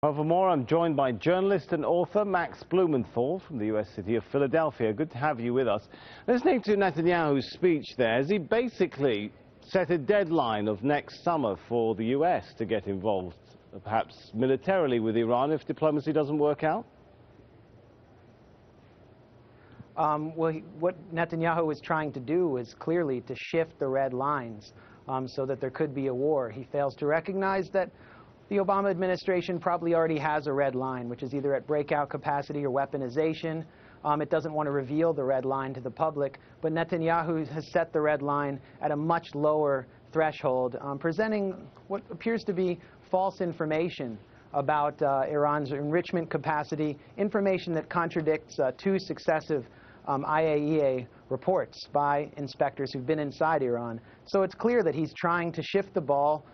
Well, for more, I'm joined by journalist and author Max Blumenthal from the U.S. city of Philadelphia. Good to have you with us. Listening to Netanyahu's speech there, has he basically set a deadline of next summer for the U.S. to get involved, perhaps militarily, with Iran if diplomacy doesn't work out? What Netanyahu is trying to do is clearly to shift the red lines so that there could be a war. He fails to recognize that the Obama administration probably already has a red line, which is either at breakout capacity or weaponization. It doesn't want to reveal the red line to the public, but Netanyahu has set the red line at a much lower threshold, presenting what appears to be false information about Iran's enrichment capacity, information that contradicts two successive IAEA reports by inspectors who've been inside Iran. So it's clear that he's trying to shift the ball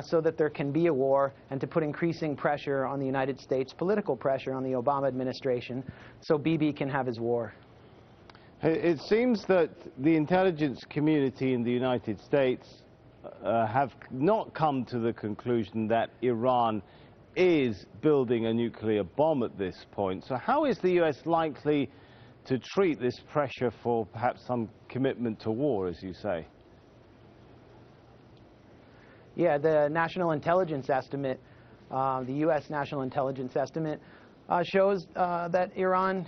so that there can be a war and to put increasing pressure on the United States, political pressure on the Obama administration, so Bibi can have his war. It seems that the intelligence community in the United States have not come to the conclusion that Iran is building a nuclear bomb at this point. So how is the U.S. likely to treat this pressure for perhaps some commitment to war, as you say? Yeah, the national intelligence estimate, the U.S. national intelligence estimate, shows that Iran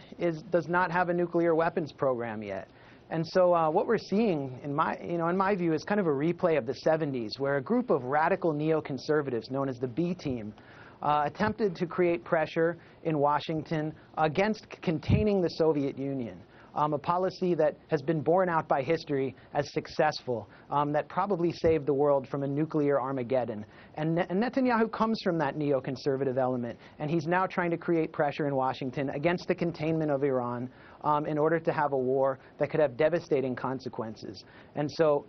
does not have a nuclear weapons program yet. And so what we're seeing, in my view, is kind of a replay of the 70s, where a group of radical neoconservatives known as the B Team attempted to create pressure in Washington against containing the Soviet Union. A policy that has been borne out by history as successful, that probably saved the world from a nuclear Armageddon. And Netanyahu comes from that neoconservative element, and he's now trying to create pressure in Washington against the containment of Iran in order to have a war that could have devastating consequences. And so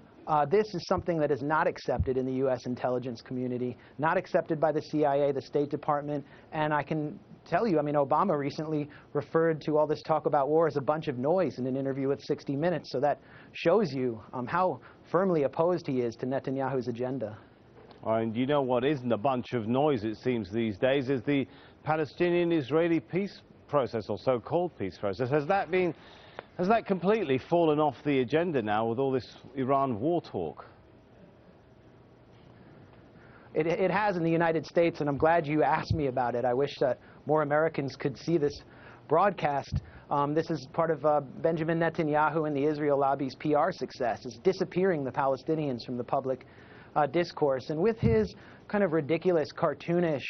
this is something that is not accepted in the U.S. intelligence community, not accepted by the CIA, the State Department, and I can tell you, Obama recently referred to all this talk about war as a bunch of noise in an interview with 60 Minutes, so that shows you how firmly opposed he is to Netanyahu's agenda. And you know what isn't a bunch of noise, it seems, these days, is the Palestinian-Israeli peace process, or so-called peace process. Has that completely fallen off the agenda now with all this Iran war talk? It has in the United States, and I'm glad you asked me about it. I wish that more Americans could see this broadcast. This is part of Benjamin Netanyahu and the Israel lobby's PR success, is disappearing the Palestinians from the public discourse. And with his kind of ridiculous, cartoonish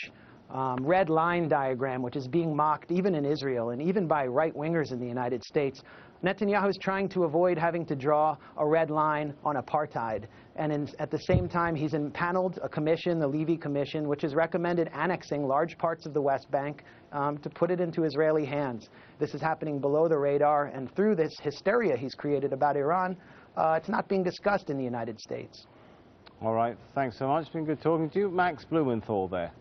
red line diagram, which is being mocked even in Israel and even by right-wingers in the United States, Netanyahu is trying to avoid having to draw a red line on apartheid. And at the same time, he's impaneled a commission, the Levy Commission, which has recommended annexing large parts of the West Bank to put it into Israeli hands. This is happening below the radar, and through this hysteria he's created about Iran, it's not being discussed in the United States. All right, thanks so much. It's been good talking to you. Max Blumenthal there.